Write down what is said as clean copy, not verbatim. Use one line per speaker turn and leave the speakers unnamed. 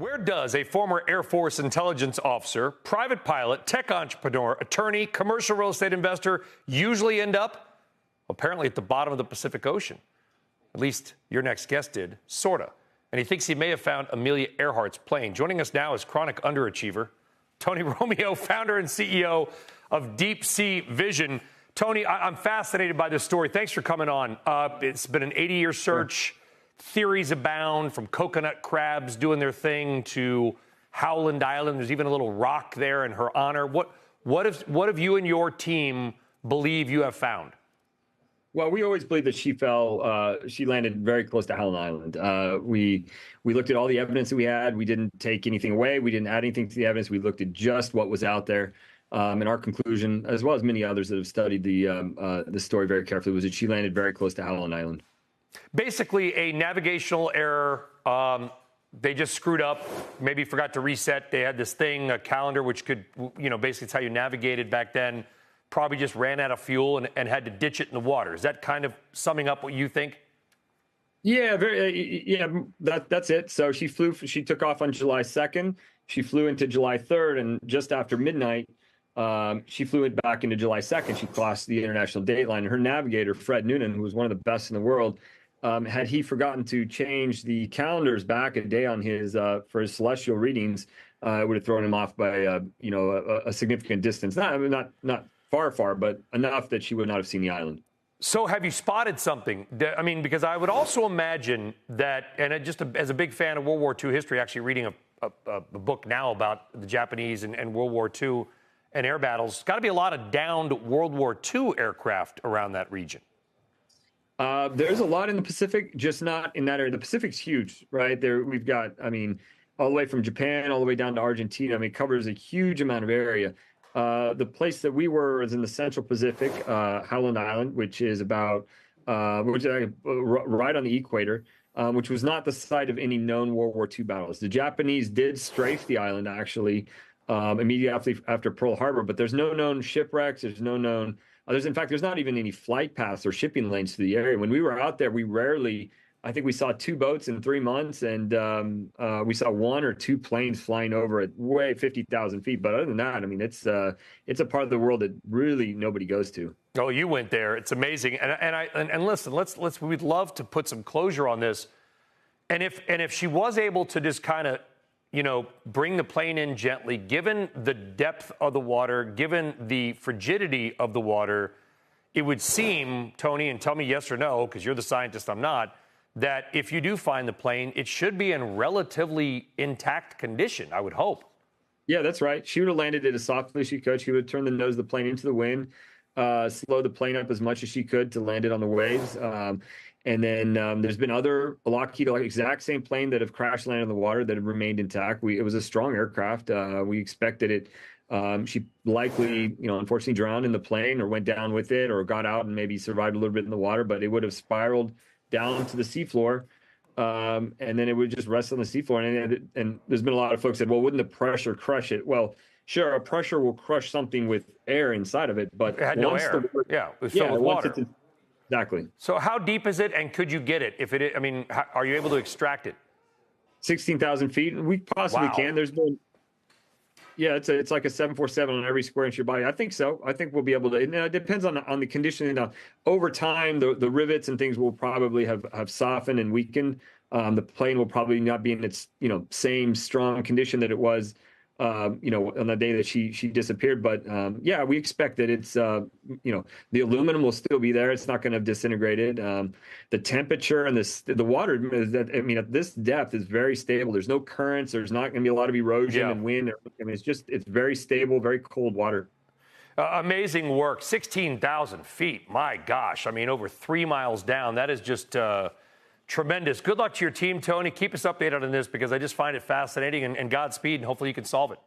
Where does a former Air Force intelligence officer, private pilot, tech entrepreneur, attorney, commercial real estate investor usually end up? Apparently at the bottom of the Pacific Ocean. At least your next guest did, sorta. And he thinks he may have found Amelia Earhart's plane. Joining us now is chronic underachiever, Tony Romeo, founder and CEO of Deep Sea Vision. Tony, I'm fascinated by this story. Thanks for coming on. It's been an 80-year search. Theories abound, from coconut crabs doing their thing to Howland Island. There's even a little rock there in her honor. What have you and your team believe you have found?
Well, we always believed that she fell. She landed very close to Howland Island. We looked at all the evidence that we had. We didn't take anything away. We didn't add anything to the evidence. We looked at just what was out there. And our conclusion, as well as many others that have studied the story very carefully, was that she landed very close to Howland Island.
Basically, a navigational error. They just screwed up, maybe forgot to reset. They had this thing, a calendar, which could, basically it's how you navigated back then. Probably just ran out of fuel and had to ditch it in the water. Is that kind of summing up what you think?
Yeah, that's it. So she took off on July 2nd. She flew into July 3rd, and just after midnight, she flew it back into July 2nd. She crossed the international date line. Her navigator, Fred Noonan, who was one of the best in the world, had he forgotten to change the calendars back a day on his for his celestial readings, it would have thrown him off by a significant distance. Not far, but enough that she would not have seen the island.
So have you spotted something? I mean, because I would also imagine that, and as a big fan of World War II history, actually reading a book now about the Japanese and World War II and air battles, got to be a lot of downed World War II aircraft around that region.
There's a lot in the Pacific, just not in that area. The Pacific's huge, right? There we've got, all the way from Japan all the way down to Argentina. It covers a huge amount of area. The place that we were is in the Central Pacific, Howland Island, which is right on the equator, which was not the site of any known World War II battles. The Japanese did strafe the island, actually, immediately after Pearl Harbor, but there's no known shipwrecks. There's no known. There's not even any flight paths or shipping lanes to the area. When we were out there, I think we saw 2 boats in 3 months, and we saw 1 or 2 planes flying over at way 50,000 feet. But other than that, it's a part of the world that really nobody goes to.
Oh, you went there. It's amazing. And listen, we'd love to put some closure on this. And if she was able to just kind of, bring the plane in gently, given the depth of the water, given the frigidity of the water, it would seem, Tony, and tell me yes or no, because you're the scientist, I'm not, that if you do find the plane, it should be in relatively intact condition, I would hope.
Yeah, that's right. She would have landed it as softly as she could. She would have turned the nose of the plane into the wind, slow the plane up as much as she could to land it on the waves. And then there's been other Lockheed, exact same plane that have crash landed in the water that have remained intact. It was a strong aircraft. We expected it. She likely, unfortunately drowned in the plane or went down with it or got out and maybe survived a little bit in the water, but it would have spiraled down to the seafloor, and then it would just rest on the seafloor. And there's been a lot of folks said, well, wouldn't the pressure crush it? Well, sure, a pressure will crush something with air inside of it, but
it had no air. It was filled with water.
Exactly.
So how deep is it, and could you get it? Are you able to extract it?
16,000 feet. We possibly can. There's been. Yeah, it's like a 747 on every square inch of your body. I think so. I think we'll be able to. It depends on the conditioning. Over time, the rivets and things will probably have softened and weakened. The plane will probably not be in its same strong condition that it was on the day that she disappeared. But we expect that it's the aluminum will still be there. It's not going to have disintegrated. The temperature and the water at this depth is very stable. There's no currents. There's not going to be a lot of erosion and wind. It's very stable, very cold water.
Amazing work. 16,000 feet. My gosh. Over 3 miles down. That is just tremendous. Good luck to your team, Tony. Keep us updated on this, because I just find it fascinating, and Godspeed, and hopefully you can solve it.